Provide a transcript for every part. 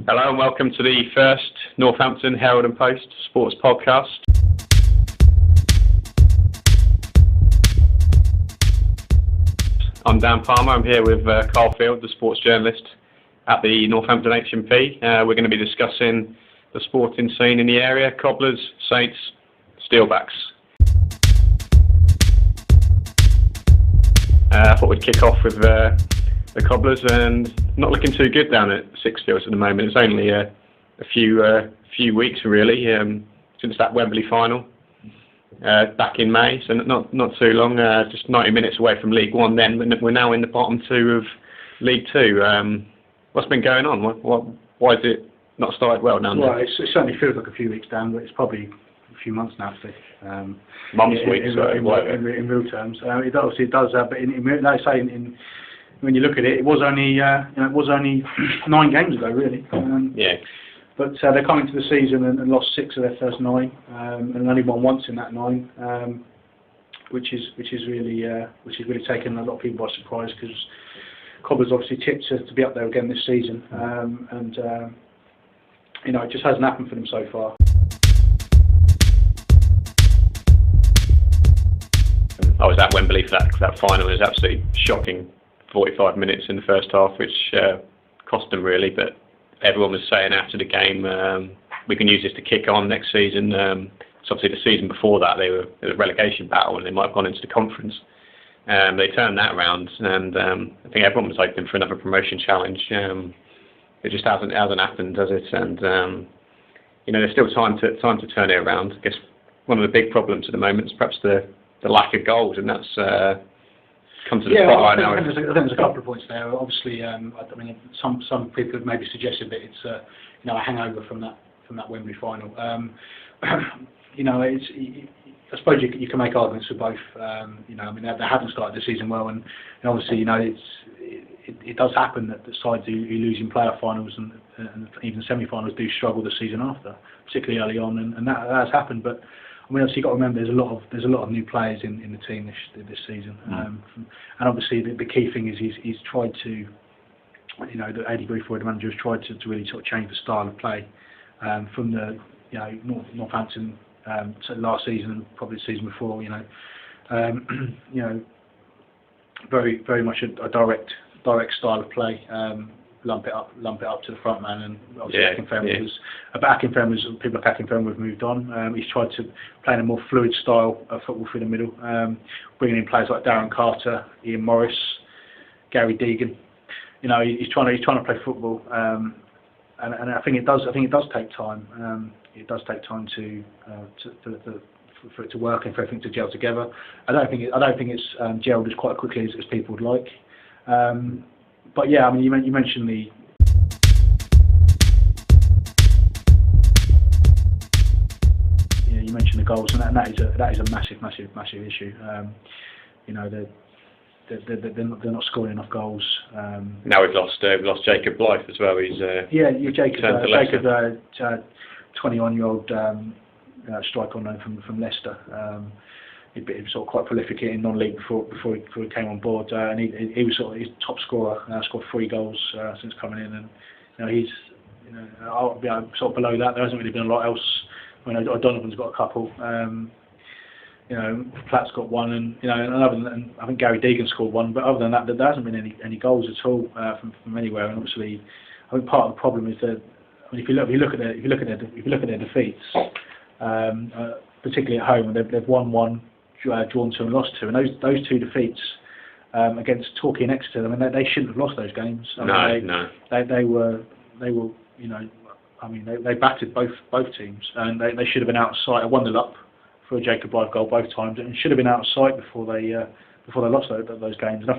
Hello and welcome to the first Northampton Herald and Post sports podcast. I'm Dan Palmer. I'm here with Carl Field, the sports journalist at the Northampton HMP. We're going to be discussing the sporting scene in the area: Cobblers, Saints, Steelbacks. I thought we'd kick off with the Cobblers, and not looking too good down at Sixfields at the moment. It's only a few weeks really since that Wembley final back in May, so not too long. Just 90 minutes away from League One. Then we're now in the bottom two of League Two. What's been going on? Why is it not started well down there? Well, it certainly feels like a few weeks down, but it's probably a few months now, actually. Months, weeks, in real terms. It obviously does, but like I say, when you look at it, it was only 9 games ago, really. Yeah. But they're coming to the season and lost 6 of their first 9, and only won once in that 9, which is really taken a lot of people by surprise, because Cobblers obviously tipped to be up there again this season, and it just hasn't happened for them so far. I was at Wembley for that final. It was absolutely shocking. 45 minutes in the first half, which cost them really. But everyone was saying after the game, we can use this to kick on next season. So obviously the season before that, there was a relegation battle, and they might have gone into the conference. They turned that around, and I think everyone was hoping for another promotion challenge. It just hasn't happened, does it? And there's still time to turn it around. I guess one of the big problems at the moment is perhaps the lack of goals, and that's come to the spotlight now. I think there's a couple of points there. Obviously, some people have maybe suggested that it's a hangover from that Wembley final. I suppose you can make arguments for both. They haven't started the season well, and obviously, it does happen that the sides who lose in playoff finals and even semi-finals do struggle the season after, particularly early on, and that has happened. But obviously you've got to remember there's a lot of new players in the team this season, and obviously the key thing is he's tried to, the Eddie Griffith, the manager, has tried to really sort of change the style of play from the Northampton last season and probably the season before. Very very much a direct style of play. Lump it up to the front man, and obviously people like Akinfenwa have moved on. He's tried to play in a more fluid style of football through the middle, bringing in players like Darren Carter, Ian Morris, Gary Deegan. He's trying to play football, and I think it does take time. It does take time for it to work and for everything to gel together. I don't think it's gelled as quite quickly as people would like. But yeah, you mentioned the goals, and that is a massive issue. They're not scoring enough goals. Now we've lost Jacob Blythe as well. He's Jacob, 21-year-old striker on loan from Leicester. He'd been sort of quite prolific in non-league before he came on board, and he was sort of his top scorer. Scored 3 goals since coming in, and he's sort of below that. There hasn't really been a lot else. O'Donovan's got a couple. Platt's got 1, and other than I think Gary Deegan scored 1. But other than that, there hasn't been any goals at all from anywhere. And obviously, I think part of the problem is that if you look at their defeats, particularly at home, they've won 1. Drawn 2 and lost 2, and those 2 defeats against Torquay and Exeter. They shouldn't have lost those games. They were. They battered both teams, and they should have been out of sight. 1-0 up for a Jacob Blythe goal both times, and should have been out of sight before they lost those games. And I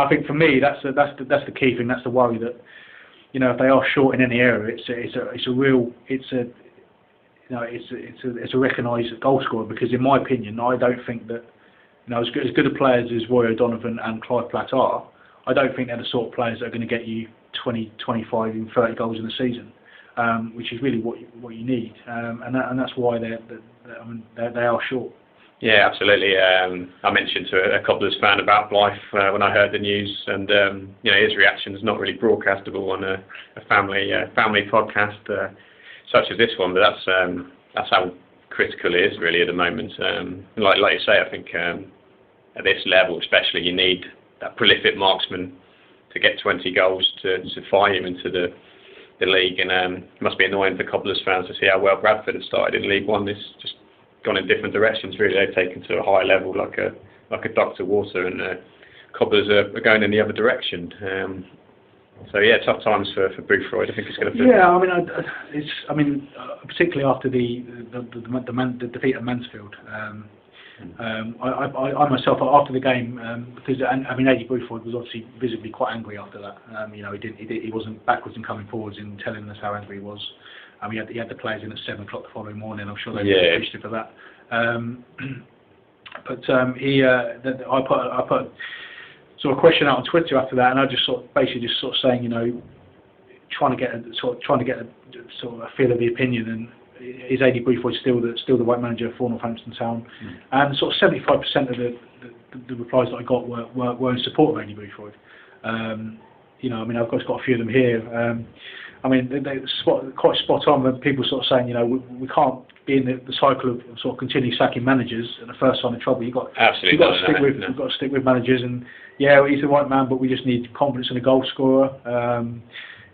think for me that's the key thing. That's the worry that if they are short in any area, it's a recognised goal scorer, because in my opinion, I don't think that as good a players as Roy O'Donovan and Clive Platt are, I don't think they're the sort of players that are going to get you 20, 25, even 30 goals in a season, which is really what you need, and that's why they are short. Yeah, absolutely. I mentioned to a Cobblers fan about Blythe when I heard the news, and his reaction is not really broadcastable on a family podcast such as this one. But that's how critical it is really at the moment. Like you say, I think at this level, especially, you need that prolific marksman to get 20 goals to fire him into the league, and it must be annoying for Cobblers fans to see how well Bradford have started in League One. It's just gone in different directions really. They've taken to a higher level like a duck to water, and Cobblers are going in the other direction. So yeah, tough times for Boothroyd. I think it's going to. Yeah, I mean, particularly after the defeat at Mansfield. I myself, after the game, because Eddie Boothroyd was obviously visibly quite angry after that. He wasn't backwards and coming forwards in telling us how angry he was. He had the players in at 7 o'clock the following morning. I'm sure they were appreciative of that. I put sort of question out on Twitter after that, and I just basically saying, trying to get a sort of a feel of the opinion, and is Eddie Boothroyd still the right manager for Northampton Town? And sort of 75% of the replies that I got were in support of Eddie Boothroyd. I've got a few of them here. They're quite spot on when people sort of saying, we can't be in the cycle of sort of continually sacking managers at the first sign of trouble. You've got to stick with managers, and yeah, he's the right man, but we just need confidence in a goal scorer.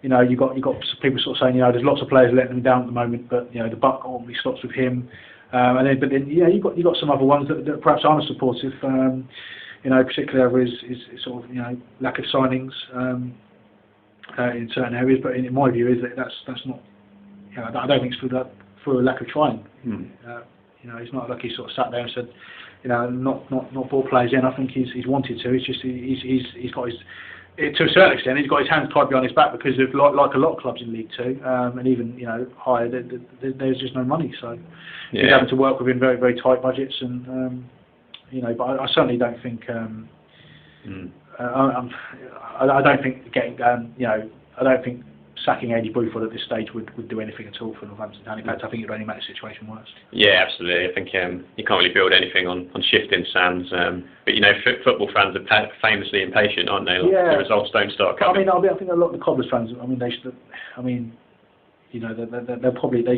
You've got people sort of saying, there's lots of players letting them down at the moment, but the buck ultimately stops with him. You've got some other ones that perhaps aren't supportive. Particularly over his sort of lack of signings in certain areas. But in my view, is that's not. I don't think it's for a lack of trying. It's not like he sort of sat there and said, not ball players in. I think he's wanted to. It's just he's got his. To a certain extent, he's got his hands tied behind his back because of like a lot of clubs in League Two, and even higher. There's just no money, so he's having to work within very very tight budgets, and But I certainly don't think. I don't think getting. I don't think sacking Eddie Boothroyd at this stage would do anything at all for Northampton Town. In fact, I think it would only make the situation worse. Yeah, absolutely. I think you can't really build anything on shifting sands. But football fans are famously impatient, aren't they? The results don't start coming. I think a lot of the Cobblers fans. They'll probably a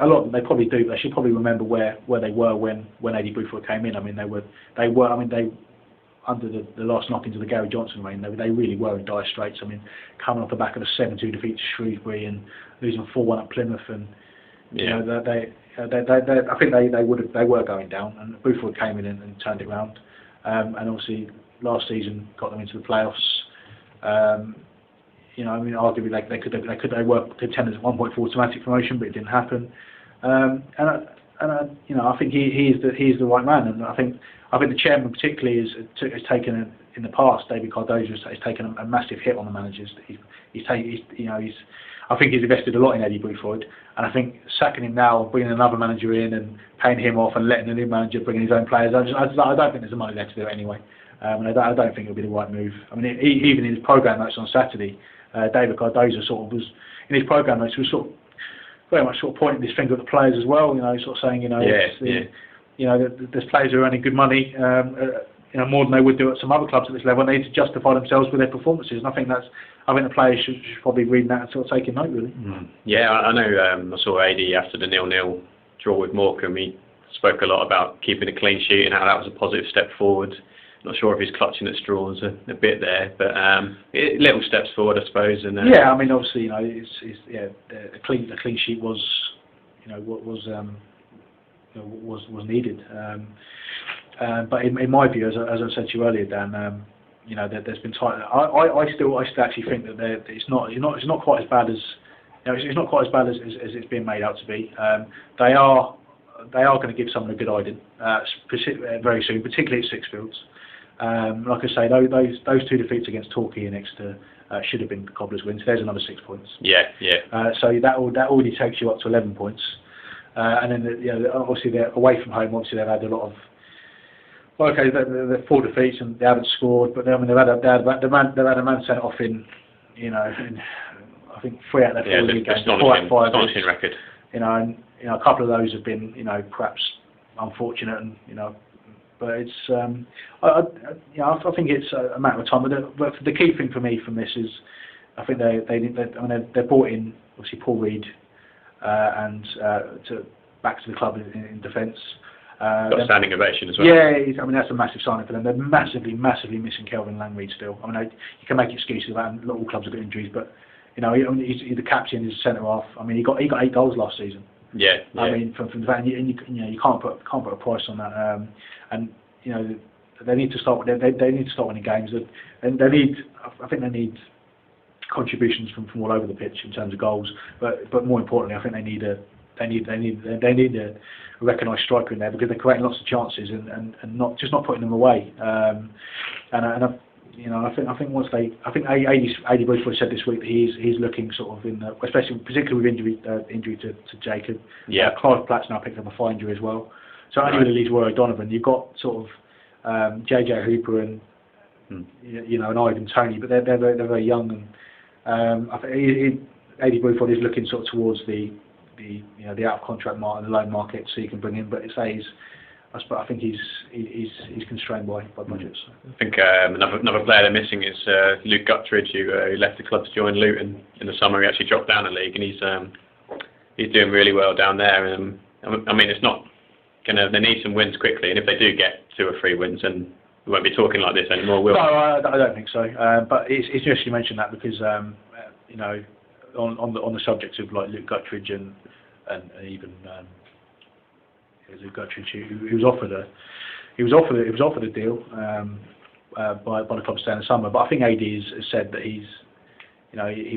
lot of them, they probably do. They should probably remember where they were when Eddie Boothroyd came in. They under the last knock into the Gary Johnson reign, they really were in dire straits. Coming off the back of a 7-2 defeat to Shrewsbury and losing 4-1 at Plymouth, and I think they were going down, and Boothroyd came in and turned it around. And obviously last season got them into the playoffs. Arguably they were contenders at one point for automatic promotion, but it didn't happen. I think he is the right man, and I think the chairman particularly has taken in the past. David Cardozo has taken a massive hit on the managers. I think he's invested a lot in Eddie Boothroyd, and I think sacking him now, bringing another manager in and paying him off and letting the new manager bring in his own players, I don't think there's the money there to do it anyway. And I don't think it'll be the right move. Even in his programme notes on Saturday, David Cardozo sort of was in his programme notes was sort of very much sort of pointing his finger at the players as well. Sort of saying, there's players who are earning good money, more than they would do at some other clubs at this level, and they need to justify themselves with their performances. And I think the players should probably read that and sort of take a note, really. Yeah, I know. I saw AD after the 0-0 draw with Morecambe. He spoke a lot about keeping a clean sheet and how that was a positive step forward. Not sure if he's clutching at straws a bit there, but little steps forward, I suppose. And obviously, a clean sheet was needed. But in my view, as I said to you earlier, Dan, there's been time. I still actually think that it's not quite as bad as it's not quite as bad as it's being made out to be. They are going to give someone a good idea very soon, particularly at Sixfields. Like I say, those 2 defeats against Torquay and Exeter should have been Cobblers wins. There's another 6 points. So that already takes you up to 11 points. And then obviously they're away from home. Obviously they've had a lot of. They're 4 defeats and they haven't scored, but they've had a man sent off in I think 3 out of their 4 league games. Astonishing record. And a couple of those have been perhaps unfortunate, and but it's I think it's a matter of time. But the key thing for me from this is I think they brought in obviously Paul Reed and back to the club in defence. Got a standing ovation as well. Yeah, that's a massive signing for them. They're massively missing Kelvin Langreid still. You can make excuses about it. Not all clubs have got injuries, but he's the captain, he's a centre half. He got 8 goals last season. Yeah. From the fact, and you can't put a price on that. They need to start. They need to start winning games. And I think they need contributions from all over the pitch in terms of goals. But more importantly, I think they need a recognised striker in there, because they're creating lots of chances and not putting them away. I think Adi Bridgewood said this week that he's looking sort of particularly with injury to Jacob. Yeah. Clive Platt's now picked up a thigh injury as well. So only really leaves Roy O'Donovan. You've got sort of JJ Hooper and and Ivan Toney, but they're very young, and I think Adi Bridgewood is looking sort of towards the out of contract market and the loan market, so you can bring in. But I think he's constrained by budgets. I think another player they're missing is Luke Guttridge, who left the club to join Luton in the summer. He actually dropped down a league, and he's doing really well down there. It's not they need some wins quickly, and if they do get 2 or 3 wins, then we won't be talking like this anymore, will we? No, I don't think so. But it's interesting you mentioned that, because on the subject of like Luke Guttridge and even Luke Guttridge, he was offered a deal by the club staying in the summer. But I think AD has said that he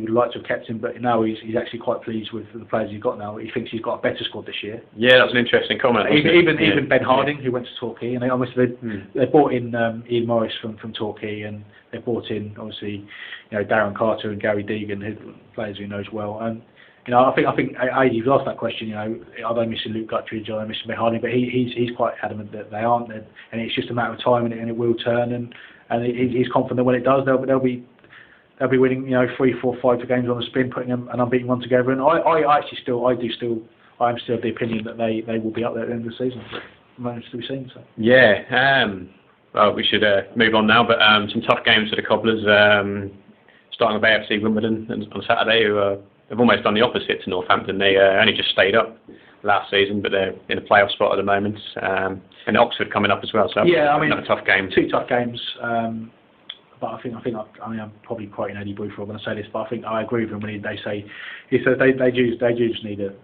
would like to have kept him, but now he's actually quite pleased with the players he's got now. He thinks he's got a better squad this year. Yeah, that's an interesting comment. Even Ben Harding, who went to Torquay, and they brought in Ian Morris from Torquay, and they brought in obviously Darren Carter and Gary Deegan, who players who knows well. And I think AD's asked that question. Are they missing Luke Guttridge? Are they missing Ben Harding? But he's quite adamant that they aren't, and it's just a matter of time, and it will turn. And he's confident that when it does, they'll be winning 3, 4, 5 games on the spin, putting an unbeaten one together. And I am still of the opinion that they will be up there at the end of the season. But remains to be seen. So. Yeah. Well, we should move on now. But some tough games for the Cobblers. Starting with AFC Wimbledon on Saturday, who have almost done the opposite to Northampton. They only just stayed up last season, but they're in a playoff spot at the moment. And Oxford coming up as well. So another tough game. 2 tough games. But I think I'm probably quoting Adi Bridgewood when I say this, but I think I agree with him when they say they just need a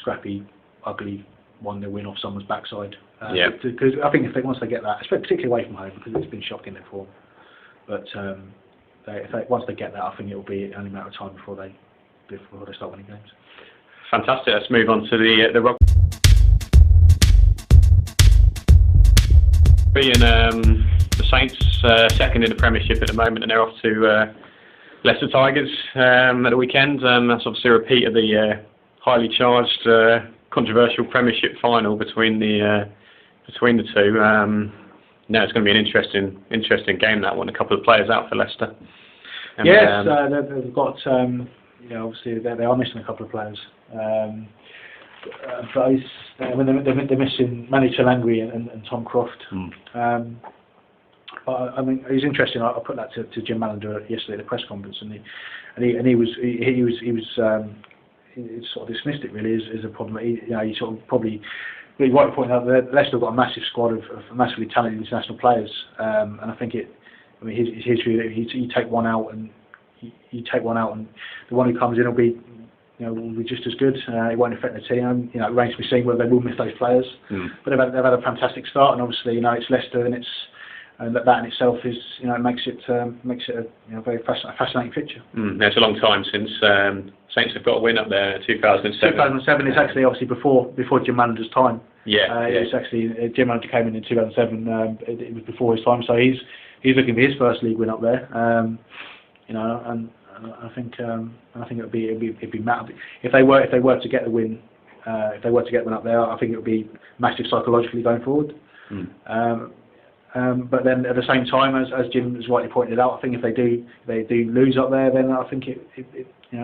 scrappy, ugly 1-0 win off someone's backside. Because I think once they get that, particularly away from home, because it's been shocking their form. But once they get that, I think it will be only a matter of time before they start winning games. Fantastic. Let's move on to the rugby. And the Saints second in the Premiership at the moment, and they're off to Leicester Tigers at the weekend. That's obviously a repeat of the highly charged, controversial Premiership final between the two. Now it's going to be an interesting game, that one. A couple of players out for Leicester. And, yes, they've got obviously they are missing a couple of players. They're missing Manu Tulangui and Tom Croft. But it was interesting. I put that to Jim Mallender yesterday at the press conference, and he was sort of dismissed it really as a problem. He sort of probably really right pointing out that Leicester have got a massive squad of massively talented international players, and I think his history. You take one out, and the one who comes in will be just as good. It won't affect the team. It remains to be seen whether they will miss those players. But they've had a fantastic start, and obviously it's Leicester, and that in itself is makes it a very fascinating picture. It's a long time since Saints have got a win up there. 2007. 2007 is actually obviously before Jim Mallender's time. It's actually Jim Mallender came in 2007. It was before his time, so he's looking for his first league win up there. And I think it'd be massive if they were to get the win. If they were to get one up there, I think it would be massive psychologically going forward. But then at the same time, as Jim has rightly pointed out, I think if they do lose up there, then I think it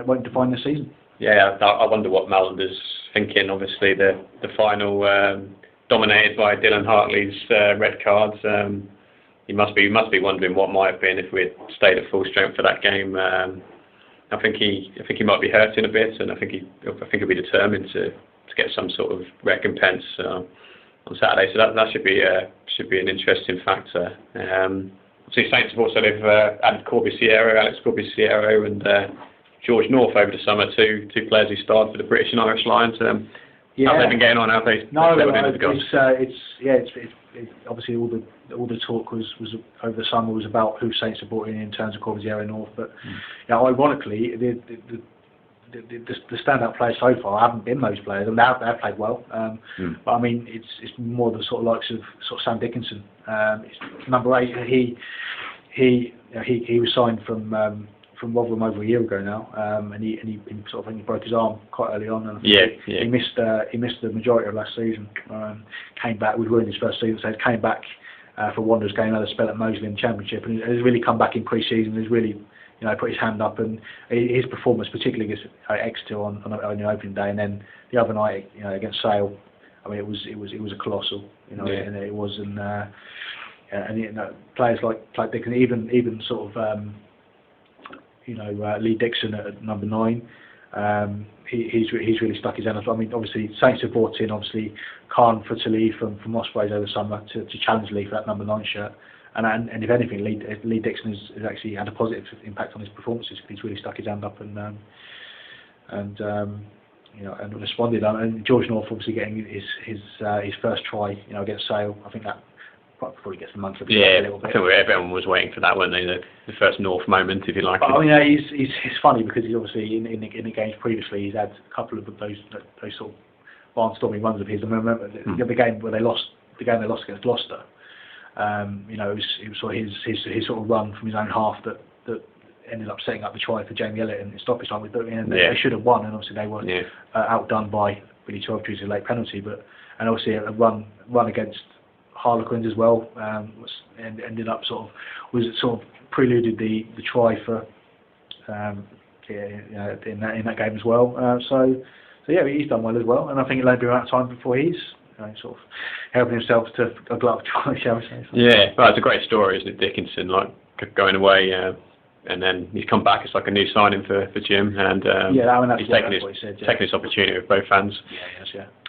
won't define the season. Yeah, I wonder what Mallender's thinking. Obviously, the final dominated by Dylan Hartley's red cards. He must be wondering what might have been if we had stayed at full strength for that game. I think he might be hurting a bit, and I think he'll be determined to get some sort of recompense on Saturday. So that should be an interesting factor. Obviously, Saints have also added Alex Corby-Sierra, and George North over the summer, two players who starred for the British and Irish Lions. How have they been getting on? Have they? No, it's obviously all the talk was over the summer was about who Saints have brought in terms of Corby-Sierra North, but ironically the standout players so far haven't been those players. I mean, they've played well, but I mean it's more the sort of likes of sort of Sam Dickinson. It's number 8. He was signed from Rotherham over a year ago now, and he sort of, I think he broke his arm quite early on, and he missed the majority of last season. Came back, we'd ruined his first season, so he came back for Wanderers game, had a spell at Moseley in the Championship, and he's really come back in pre-season. He's really put his hand up, and his performance, particularly against Exeter on the opening day, and then the other night against Sale. I mean, it was a colossal, and it was, and players like Dickinson, even sort of. Lee Dixon at number 9. He's really stuck his hand up. I mean, obviously Saints have brought in Khan Futali from Ospreys over the summer to challenge Lee for that number 9 shirt. And if anything, Lee Dixon has actually had a positive impact on his performances because he's really stuck his hand up and responded. And George North obviously getting his first try against Sale. I think that probably gets the month a little bit. I think everyone was waiting for that, weren't they? The first North moment, if you like. But, I mean, he's funny because he's obviously in the games previously he's had a couple of those sort of barnstorming runs of his. I remember the game where they lost against Gloucester. It was sort of his sort of run from his own half that ended up setting up the try for Jamie Elliott in stoppage time. They should have won, and obviously they were outdone by Billy Twelve due to a late penalty. And obviously a run against Harlequins as well, and ended up was preluded the try for in that game as well. So he's done well as well, and I think it'll only be around time before he's sort of helping himself to a glove try, shall we say? Yeah, well, it's a great story, isn't it, Dickinson? Like going away, and then he's come back. It's like a new signing for Jim, and he's taking this opportunity with both hands.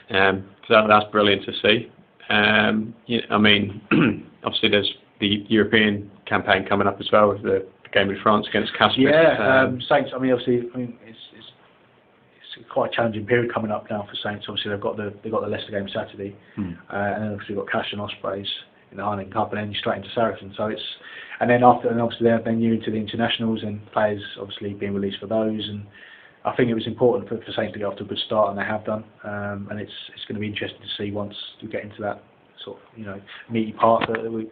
So that's brilliant to see. I mean, obviously there's the European campaign coming up as well with the game in France against Castres. Saints. I mean, obviously, it's quite a challenging period coming up now for Saints. Obviously, they've got the Leicester game Saturday, and then obviously we've got Castres and Ospreys in the Heineken Cup, and then straight into Saracen. So obviously they're new into the internationals, and players obviously being released for those, and I think it was important for Saints to get off to a good start, and they have done. And it's going to be interesting to see once we get into that sort of meaty part that we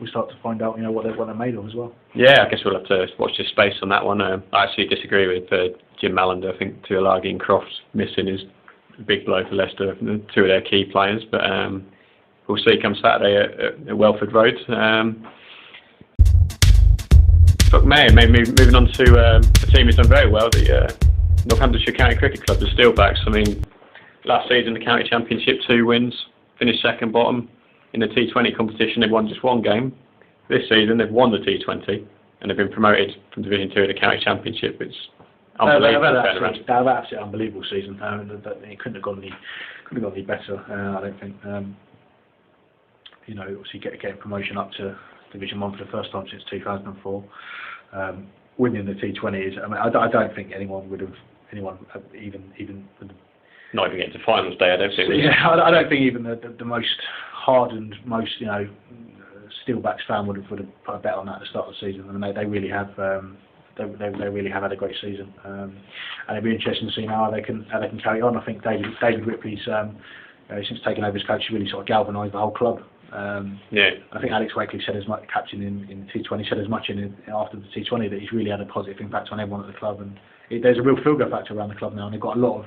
start to find out what they're made of as well. Yeah, I guess we'll have to watch this space on that one. I actually disagree with Jim Mallander. I think Tuilagi and Crofts missing is a big blow for Leicester, two of their key players. But we'll see come Saturday at Welford Road. Moving on to a team who's done very well, the Northamptonshire County Cricket Club, the Steelbacks. I mean, last season the County Championship, 2 wins, finished second bottom. In the T20 competition, they've won just 1 game. This season they've won the T20 and they've been promoted from Division 2 to the County Championship. It's unbelievable. They've had an absolutely unbelievable season. It couldn't have gone any better. I don't think. Obviously getting promotion up to Division 1 for the first time since 2004. Winning the T20 is. I mean, I don't think anyone would have even. Not even getting to finals day, I don't think. I don't think even the most hardened, most Steelbacks fan would have put a bet on that at the start of the season. I mean, they really have. They really have had a great season, and it'll be interesting to see how they can carry on. I think David Ripley's since taking over as coach, really sort of galvanised the whole club. I think Alex Wakely said as much, captain in the T20, said as much after the T20 that he's really had a positive impact on everyone at the club, and there's a real feel-good factor around the club now, and they've got a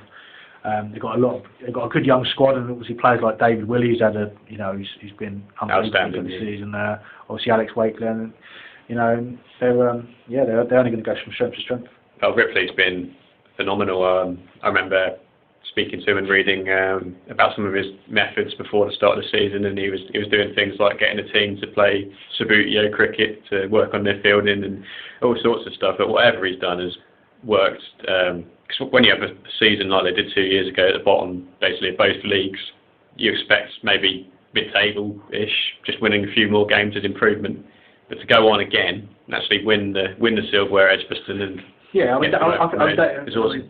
good young squad, and obviously players like David Willey, who's had he's been unbelievable this season. Obviously Alex Wakely, and they're only going to go from strength to strength. Well, Ripley's been phenomenal. I remember speaking to him and reading about some of his methods before the start of the season, and he was doing things like getting a team to play Sabutio cricket to work on their fielding and all sorts of stuff. But whatever he's done has worked. Cause when you have a season like they did 2 years ago at the bottom, basically of both leagues, you expect maybe mid-table-ish, just winning a few more games as improvement. But to go on again and actually win the silverware Edgbaston and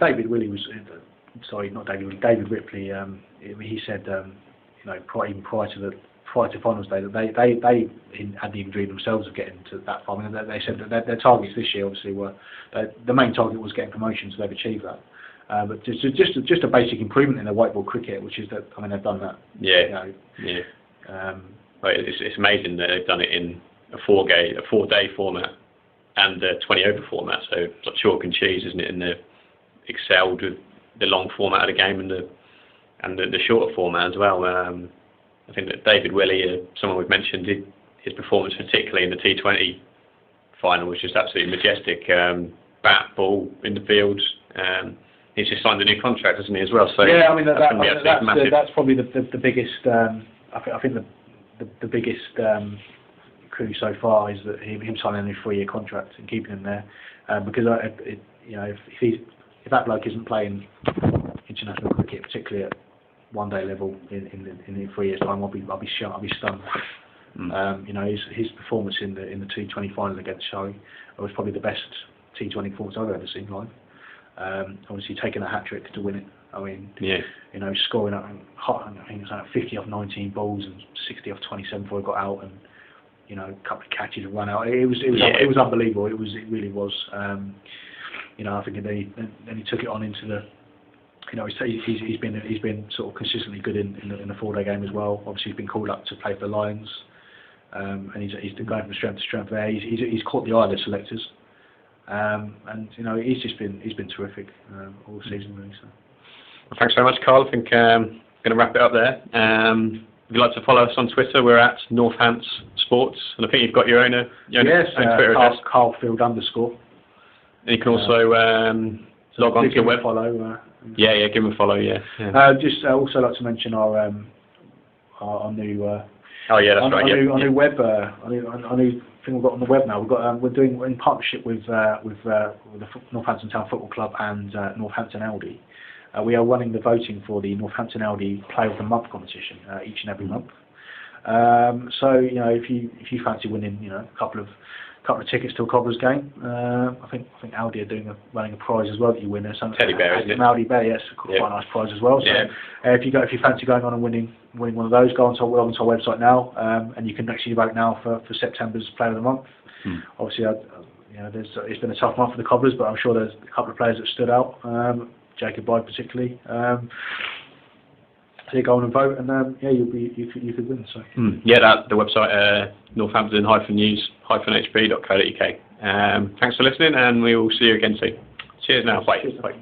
David Willey was. Sorry, not David Willey. David Ripley. He said, even prior to finals day, that they hadn't even dreamed themselves of getting to that far. I mean, they said that their targets this year obviously were the main target was getting promotion, so they've achieved that. But just a basic improvement in their white ball cricket, which is that they've done that. Yeah, it's amazing that they've done it in a 4-day format and a 20-over format. So it's like chalk and cheese, isn't it? And they've excelled with the long format of the game and the shorter format as well. I think that David Willey, someone we've mentioned, his performance particularly in the T20 final was just absolutely majestic. Bat, ball in the field. He's just signed a new contract, hasn't he, as well? So yeah, I mean that's probably the biggest. I think the biggest coup so far is that him signing a new 3-year contract and keeping him there, because if that bloke isn't playing international cricket, particularly at one-day level in 3 years' time, I'll be stunned. His performance in the T20 final against Surrey was probably the best T20 performance I've ever seen live. Obviously taking a hat-trick to win it. I mean, scoring up, I think it was like 50 off 19 balls and 60 off 27 before he got out, and a couple of catches and run out. It was unbelievable. It really was. I think then he took it on into the. He's been sort of consistently good in the 4-day game as well. Obviously, he's been called up to play for the Lions, and he's going from strength to strength there. He's caught the eye of the selectors, and he's been terrific all season really. So. Well, thanks very much, Carl. I think I'm going to wrap it up there. If you'd like to follow us on Twitter, we're at Northants Sports, and I think you've got your own yes, Twitter address. Carlfield _. And you can also log on to the web. Follow. Yeah, give them a follow. Yeah. Just also like to mention our new. That's right. Our new web. Our new thing we've got on the web now. We're doing in partnership with the Northampton Town Football Club and Northampton Aldi. We are running the voting for the Northampton Aldi Player of the Month competition each and every month. So if you fancy winning, a couple of tickets to a Cobblers game, I think Aldi are running a prize as well that you win. There's some teddy bear, isn't it? An Aldi bear, yes, quite a nice prize as well. So if you fancy going on and winning one of those, go onto our website now, and you can actually vote now for September's Player of the Month. Obviously, it's been a tough month for the Cobblers, but I'm sure there's a couple of players that stood out. Jacob Blythe particularly. So you go on and vote, and you could win. So the website northampton-news-hp.co.uk. Thanks for listening, and we will see you again soon. Cheers now. Bye. Cheers. Bye.